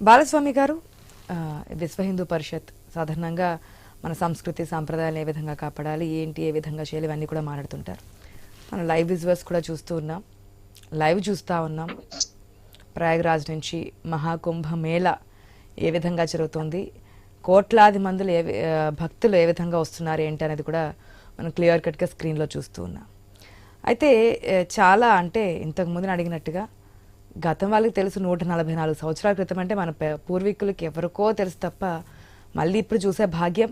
బాలస్వామి గారు, విశ్వ హిందూ పరిషత్ సాధారణంగా మన సంస్కృతి సాంప్రదాయాలు ఏ విధంగా కాపాడాలి, ఏంటి, ఏ విధంగా చేయాలి, ఇవన్నీ కూడా మాట్లాడుతుంటారు. మనం లైవ్ విజువల్స్ కూడా చూస్తూ ఉన్నాం, లైవ్ చూస్తూ ఉన్నాం. ప్రయాగ్రాజ్ నుంచి మహాకుంభ మేళ ఏ విధంగా జరుగుతుంది, కోట్లాది మందులు భక్తులు ఏ విధంగా వస్తున్నారు ఏంటి అనేది కూడా మనం క్లియర్ కట్గా స్క్రీన్లో చూస్తూ ఉన్నాం. అయితే చాలా అంటే ఇంతకుముందు అడిగినట్టుగా గతం వాళ్ళకి తెలుసు 144 సంవత్సరాల క్రితం అంటే మన పూర్వీకులకి ఎవరికో తెలుసు తప్ప మళ్ళీ ఇప్పుడు చూసే భాగ్యం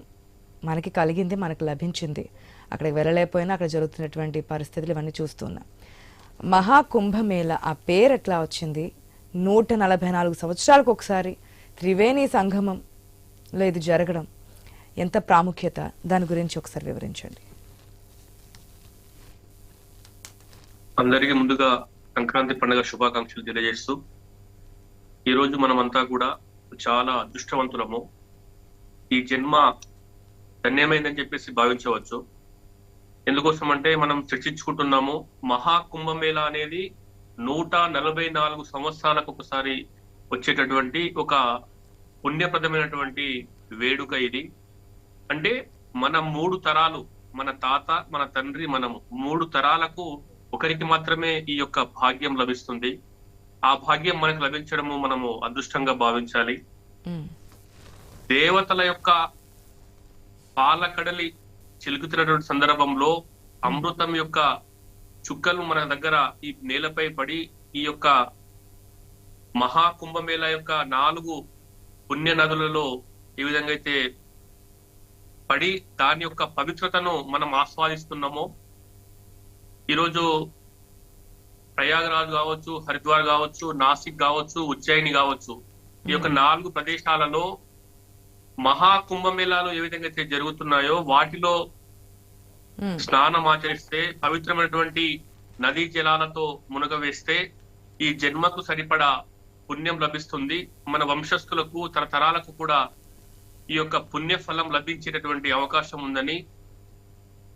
మనకి కలిగింది, మనకు లభించింది. అక్కడికి వెళ్ళలేకపోయినా అక్కడ జరుగుతున్నటువంటి పరిస్థితులు ఇవన్నీ చూస్తున్నాం. మహాకుంభమేళ ఆ పేరు ఎట్లా వచ్చింది? 144 సంవత్సరాలకు ఒకసారి త్రివేణి సంగమంలో ఇది జరగడం ఎంత ప్రాముఖ్యత, దాని గురించి ఒకసారి వివరించండి. అందరికీ ముందుగా సంక్రాంతి పండుగ శుభాకాంక్షలు తెలియజేస్తూ, ఈరోజు మనమంతా కూడా చాలా అదృష్టవంతులము. ఈ జన్మ ధన్యమైందని చెప్పేసి భావించవచ్చు. ఎందుకోసం అంటే మనం చర్చించుకుంటున్నాము, మహాకుంభమేళ అనేది 144 సంవత్సరాలకు ఒకసారి వచ్చేటటువంటి ఒక పుణ్యప్రదమైనటువంటి వేడుక ఇది. అంటే మన 3 తరాలు, మన తాత, మన తండ్రి, మనము 3 తరాలకు ఒకరికి మాత్రమే ఈ యొక్క భాగ్యం లభిస్తుంది. ఆ భాగ్యం మనకు లభించడము మనము అదృష్టంగా భావించాలి. దేవతల యొక్క పాలకడలి చిలుకుతున్నటువంటి సందర్భంలో అమృతం యొక్క చుక్కలు మన దగ్గర ఈ నేలపై పడి ఈ యొక్క మహాకుంభమేళ యొక్క 4 పుణ్య నదులలో ఏ విధంగా అయితే పడి దాని యొక్క పవిత్రతను మనం ఆస్వాదిస్తున్నామో, ఈరోజు ప్రయాగరాజ్ కావచ్చు, హరిద్వార్ కావచ్చు, నాసిక్ కావచ్చు, ఉజ్జయిని కావచ్చు, ఈ యొక్క 4 ప్రదేశాలలో మహాకుంభమేళాలు ఏ విధంగా అయితే జరుగుతున్నాయో వాటిలో స్నానం ఆచరిస్తే, పవిత్రమైనటువంటి నదీ జలాలతో మునగవేస్తే ఈ జన్మకు సరిపడా పుణ్యం లభిస్తుంది. మన వంశస్థులకు తరతరాలకు కూడా ఈ యొక్క పుణ్య ఫలం లభించేటటువంటి అవకాశం ఉందని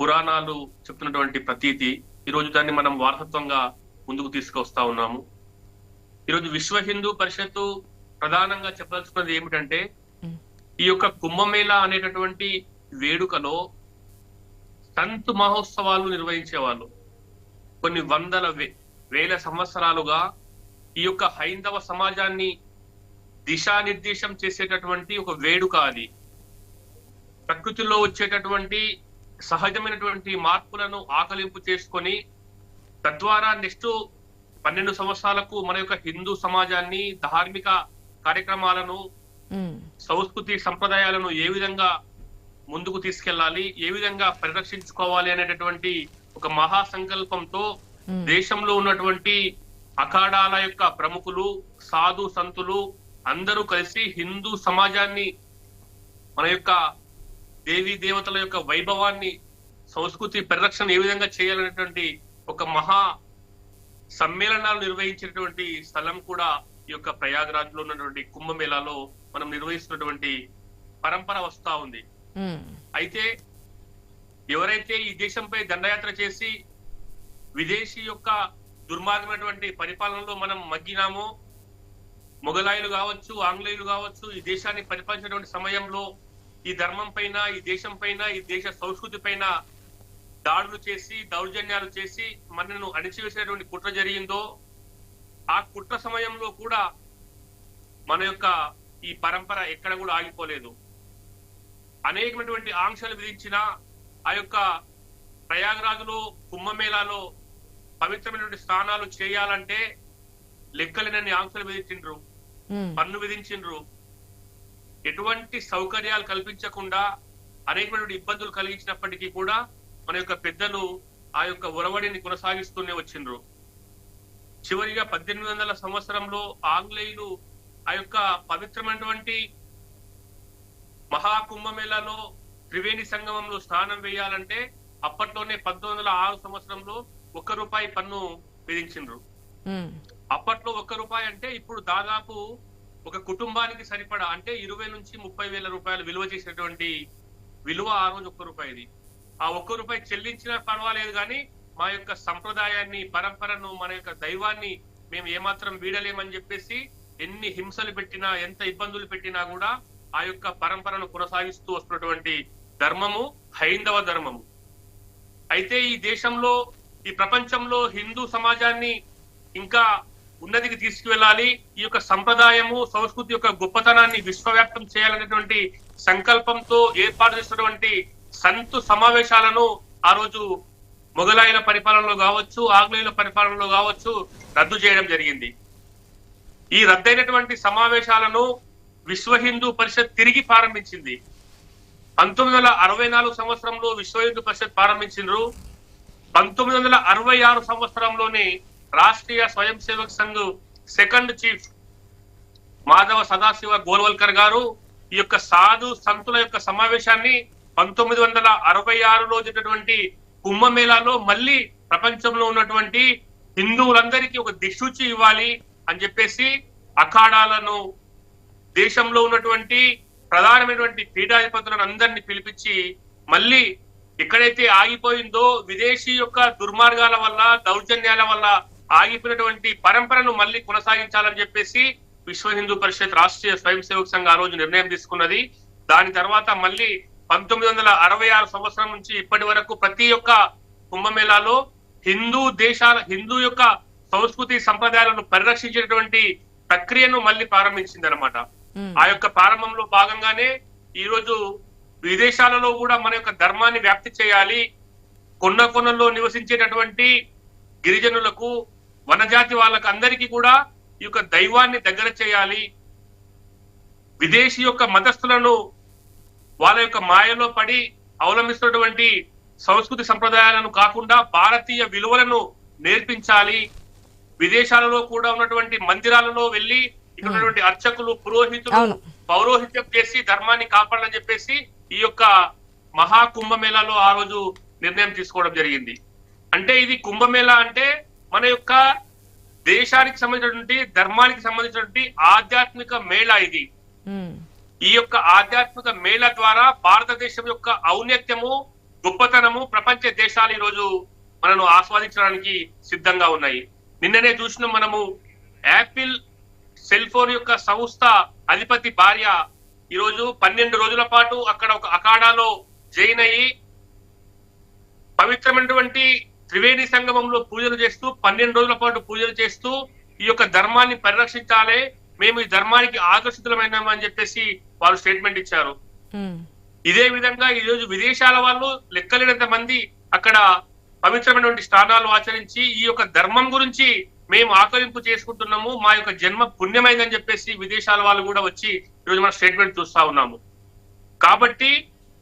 పురాణాలు చెప్తున్నటువంటి ప్రతీతి. ఈరోజు దాన్ని మనం వారసత్వంగా ముందుకు తీసుకొస్తా ఉన్నాము. ఈరోజు విశ్వ హిందూ పరిషత్తు ప్రధానంగా చెప్పదలుచుకున్నది ఏమిటంటే, ఈ యొక్క కుంభమేళ అనేటటువంటి వేడుకలో సంత్ మహోత్సవాలు నిర్వహించేవాళ్ళు. కొన్ని వందల వేల సంవత్సరాలుగా ఈ యొక్క హైందవ సమాజాన్ని దిశానిర్దేశం చేసేటటువంటి ఒక వేడుక అది. ప్రకృతిలో వచ్చేటటువంటి సహజమైనటువంటి మార్పులను ఆకలింపు చేసుకొని తద్వారా నెక్స్ట్ 12 సంవత్సరాలకు మన యొక్క హిందూ సమాజాన్ని, ధార్మిక కార్యక్రమాలను, సంస్కృతి సంప్రదాయాలను ఏ విధంగా ముందుకు తీసుకెళ్లాలి, ఏ విధంగా పరిరక్షించుకోవాలి అనేటటువంటి ఒక మహాసంకల్పంతో దేశంలో ఉన్నటువంటి అఖాడాల యొక్క ప్రముఖులు, సాధు సంతులు అందరూ కలిసి హిందూ సమాజాన్ని, మన యొక్క దేవీ దేవతల యొక్క వైభవాన్ని, సంస్కృతి పరిరక్షణ ఏ విధంగా చేయాలనేటువంటి ఒక మహా సమ్మేళనాలు నిర్వహించినటువంటి స్థలం కూడా ఈ యొక్క ప్రయాగరాజ్ లో ఉన్నటువంటి కుంభమేళాలో మనం నిర్వహిస్తున్నటువంటి పరంపర వస్తా ఉంది. అయితే ఎవరైతే ఈ దేశంపై దండయాత్ర చేసి విదేశీ యొక్క దుర్మార్గమైనటువంటి పరిపాలనలో మనం మగ్గినామో, మొఘలాయులు కావచ్చు, ఆంగ్లేయులు కావచ్చు, ఈ దేశాన్ని పరిపాలించినటువంటి సమయంలో ఈ ధర్మం పైన, ఈ దేశం పైన, ఈ దేశ సంస్కృతి పైన దాడులు చేసి, దౌర్జన్యాలు చేసి మనను అణిచివేసినటువంటి కుట్ర జరిగిందో, ఆ కుట్ర సమయంలో కూడా మన యొక్క ఈ పరంపర ఎక్కడ కూడా ఆగిపోలేదు. అనేకమైనటువంటి ఆంక్షలు విధించిన ఆ యొక్క ప్రయాగరాజులో కుంభమేళాలో పవిత్రమైనటువంటి స్నానాలు చేయాలంటే లెక్కలేనన్ని ఆంక్షలు విధించిండ్రు, పన్ను విధించిండ్రు. ఎటువంటి సౌకర్యాలు కల్పించకుండా అనేకమైనటువంటి ఇబ్బందులు కలిగించినప్పటికీ కూడా మన యొక్క పెద్దలు ఆ యొక్క ఒరవడిని కొనసాగిస్తూనే వచ్చిండ్రు. చివరిగా 1800 సంవత్సరంలో ఆంగ్లేయులు ఆ యొక్క పవిత్రమైనటువంటి మహాకుంభమేళాలో త్రివేణి సంగమంలో స్నానం వేయాలంటే అప్పట్లోనే 1906 సంవత్సరంలో ₹1 పన్ను విధించిండ్రు. అప్పట్లో ₹1 అంటే ఇప్పుడు దాదాపు ఒక కుటుంబానికి సరిపడా, అంటే 20 నుంచి 30 వేల రూపాయలు విలువ చేసినటువంటి విలువ ఆ రోజు ₹1. ఆ ₹1 చెల్లించినా పర్వాలేదు కానీ మా యొక్క సంప్రదాయాన్ని, పరంపరను, మన యొక్క దైవాన్ని మేము ఏమాత్రం వీడలేమని చెప్పేసి ఎన్ని హింసలు పెట్టినా, ఎంత ఇబ్బందులు పెట్టినా కూడా ఆ యొక్క పరంపరను కొనసాగిస్తూ వస్తున్నటువంటి ధర్మము హైందవ ధర్మము. అయితే ఈ దేశంలో, ఈ ప్రపంచంలో హిందూ సమాజాన్ని ఇంకా ఉన్నతికి తీసుకువెళ్ళాలి, ఈ యొక్క సంప్రదాయము సంస్కృతి యొక్క గొప్పతనాన్ని విశ్వవ్యాప్తం చేయాలనేటువంటి సంకల్పంతో ఏర్పాటు చేసినటువంటి సంతు సమావేశాలను ఆ రోజు మొఘలాయుల పరిపాలనలో కావచ్చు, ఆంగ్లేయుల పరిపాలనలో కావచ్చు రద్దు చేయడం జరిగింది. ఈ రద్దయినటువంటి సమావేశాలను విశ్వ హిందూ పరిషత్ తిరిగి ప్రారంభించింది. 1964 సంవత్సరంలో విశ్వ హిందూ పరిషత్ ప్రారంభించారు. 1966 సంవత్సరంలోనే రాష్ట్రీయ స్వయం సేవక్ సంఘ్ సెకండ్ చీఫ్ మాధవ సదాశివ గోల్వల్కర్ గారు ఈ యొక్క సాధు సంతుల యొక్క సమావేశాన్ని 1966లో జరిగినటువంటి కుంభమేళాలో మళ్ళీ ప్రపంచంలో ఉన్నటువంటి హిందువులందరికీ ఒక దిక్సూచి ఇవ్వాలి అని చెప్పేసి అఖాడాలను, దేశంలో ఉన్నటువంటి ప్రధానమైనటువంటి పీఠాధిపతులను అందరినీ పిలిపించి మళ్ళీ ఎక్కడైతే ఆగిపోయిందో విదేశీ యొక్క దుర్మార్గాల వల్ల, దౌర్జన్యాల వల్ల ఆగిపోయినటువంటి పరంపరను మళ్ళీ కొనసాగించాలని చెప్పేసి విశ్వ హిందూ పరిషత్ రాష్ట్రీయ స్వయం సేవక్ సంఘ్ ఆ రోజు నిర్ణయం తీసుకున్నది. దాని తర్వాత మళ్ళీ 1966 సంవత్సరం నుంచి ఇప్పటి వరకు ప్రతి ఒక్క కుంభమేళాలో హిందూ యొక్క సంస్కృతి సంప్రదాయాలను పరిరక్షించేటువంటి ప్రక్రియను మళ్ళీ ప్రారంభించింది అనమాట. ఆ యొక్క ప్రారంభంలో భాగంగానే ఈ రోజు విదేశాలలో కూడా మన యొక్క ధర్మాన్ని వ్యాప్తి చేయాలి, కొనలో నివసించేటటువంటి గిరిజనులకు, వనజాతి వాళ్ళకు అందరికీ కూడా ఈ యొక్క దైవాన్ని దగ్గర చేయాలి, విదేశీ యొక్క మతస్థులను వాళ్ళ యొక్క మాయలో పడి అవలంబిస్తున్నటువంటి సంస్కృతి సంప్రదాయాలను కాకుండా భారతీయ విలువలను నేర్పించాలి, విదేశాలలో కూడా ఉన్నటువంటి మందిరాలలో వెళ్లి ఇక్కడ ఉన్నటువంటి అర్చకులు, పురోహితులు పౌరోహిత్యం చేసి ధర్మాన్ని కాపాడాలని చెప్పేసి ఈ యొక్క మహా కుంభమేళాలో ఆ రోజు నిర్ణయం తీసుకోవడం జరిగింది. అంటే ఇది కుంభమేళా అంటే మన యొక్క దేశానికి సంబంధించినటువంటి, ధర్మానికి సంబంధించినటువంటి ఆధ్యాత్మిక మేళా ఇది. ఈ యొక్క ఆధ్యాత్మిక మేళ ద్వారా భారతదేశం యొక్క ఔన్నత్యము, గొప్పతనము ప్రపంచ దేశాలు ఈ రోజు మనను ఆస్వాదించడానికి సిద్ధంగా ఉన్నాయి. నిన్ననే చూసిన మనము యాపిల్ సెల్ ఫోన్ యొక్క సంస్థ అధిపతి భార్య ఈ రోజు 12 రోజుల పాటు అక్కడ ఒక అఖాడాలో జైన్ అయ్యి పవిత్రమైనటువంటి త్రివేణి సంగమంలో పూజలు చేస్తూ 12 రోజుల పాటు పూజలు చేస్తూ ఈ యొక్క ధర్మాన్ని పరిరక్షించాలి, మేము ఈ ధర్మానికి ఆకర్షితులమైనామని చెప్పేసి వాళ్ళు స్టేట్మెంట్ ఇచ్చారు. ఇదే విధంగా ఈ రోజు విదేశాల వాళ్ళు లెక్కలేనంత మంది అక్కడ పవిత్రమైనటువంటి స్నానాలు ఆచరించి ఈ యొక్క ధర్మం గురించి మేము ఆకలింపు చేసుకుంటున్నాము, మా యొక్క జన్మ పుణ్యమైందని చెప్పేసి విదేశాల వాళ్ళు కూడా వచ్చి ఈరోజు మన స్టేట్మెంట్ చూస్తా ఉన్నాము. కాబట్టి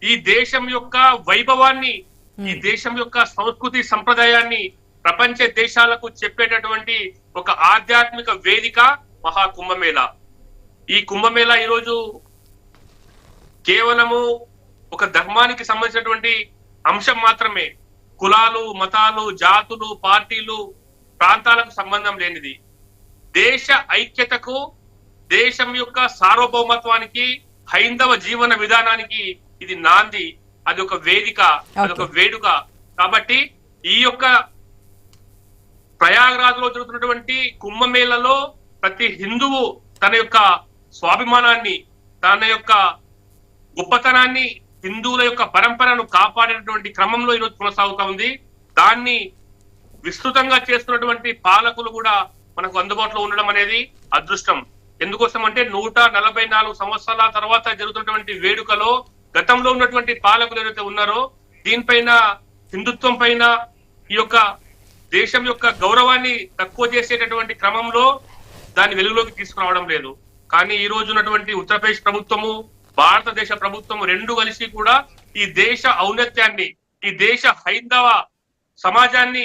ఈ దేశం యొక్క వైభవాన్ని, ఈ దేశం యొక్క సంస్కృతి సంప్రదాయాన్ని ప్రపంచ దేశాలకు చెప్పేటటువంటి ఒక ఆధ్యాత్మిక వేదిక మహా కుంభమేళా. ఈ కుంభమేళా ఈరోజు కేవలము ఒక ధర్మానికి సంబంధించినటువంటి అంశం మాత్రమే, కులాలు, మతాలు, జాతులు, పార్టీలు, ప్రాంతాలకు సంబంధం లేనిది. దేశ ఐక్యతకు, దేశం యొక్క సార్వభౌమత్వానికి, హైందవ జీవన విధానానికి ఇది నాంది, అది ఒక వేదిక, అదొక వేడుక. కాబట్టి ఈ యొక్క ప్రయాగరాజ్ లో జరుగుతున్నటువంటి కుంభమేళలో ప్రతి హిందువు తన యొక్క స్వాభిమానాన్ని, తన యొక్క గొప్పతనాన్ని, హిందువుల యొక్క పరంపరను కాపాడేటువంటి క్రమంలో ఈరోజు కొనసాగుతా ఉంది. దాన్ని విస్తృతంగా చేస్తున్నటువంటి పాలకులు కూడా మనకు అందుబాటులో ఉండడం అనేది అదృష్టం. ఎందుకోసం అంటే 144 సంవత్సరాల తర్వాత జరుగుతున్నటువంటి వేడుకలో గతంలో ఉన్నటువంటి పాలకులు ఏదైతే ఉన్నారో దీనిపైన, హిందుత్వం పైన, ఈ యొక్క దేశం యొక్క గౌరవాన్ని తక్కువ చేసేటటువంటి క్రమంలో దాన్ని వెలుగులోకి తీసుకురావడం లేదు. కానీ ఈ రోజు ఉన్నటువంటి ఉత్తరప్రదేశ్ ప్రభుత్వము, భారతదేశ ప్రభుత్వము రెండు కలిసి కూడా ఈ దేశ ఔన్నత్యాన్ని, ఈ దేశ హైందవ సమాజాన్ని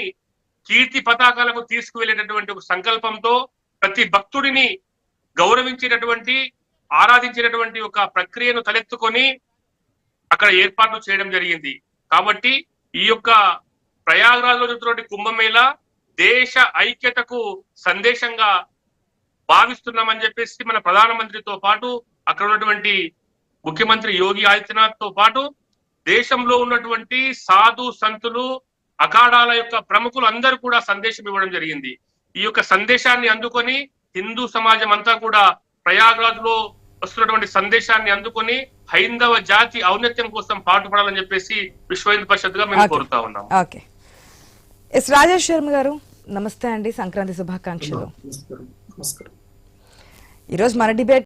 కీర్తి పతాకాలకు తీసుకువెళ్ళేటటువంటి ఒక సంకల్పంతో ప్రతి భక్తుడిని గౌరవించేటటువంటి, ఆరాధించేటటువంటి ఒక ప్రక్రియను తలెత్తుకొని అక్కడ ఏర్పాట్లు చేయడం జరిగింది. కాబట్టి ఈ యొక్క ప్రయాగరాజ్ లో జరుగుతున్నటువంటి కుంభమేళా దేశ ఐక్యతకు సందేశంగా భావిస్తున్నామని చెప్పేసి మన ప్రధానమంత్రితో పాటు అక్కడ ఉన్నటువంటి ముఖ్యమంత్రి యోగి ఆదిత్యనాథ్ తో పాటు దేశంలో ఉన్నటువంటి సాధు సంతులు, అఖాడాల యొక్క ప్రముఖులు అందరూ కూడా సందేశం ఇవ్వడం జరిగింది. ఈ యొక్క సందేశాన్ని అందుకొని హిందూ సమాజం అంతా కూడా ప్రయాగ్రాజ్ లో వస్తున్నటువంటి సందేశాన్ని అందుకొని హైందవ జాతి ఔన్నత్యం కోసం పాటుపడాలని చెప్పేసి విశ్వ హిందూ పరిషత్ గా మేము కోరుతా ఉన్నాం. ఓకే, ఎస్ రాజేష్ శర్మ గారు నమస్తే అండి, సంక్రాంతి శుభాకాంక్షలు. ఈరోజు మన డిబేట్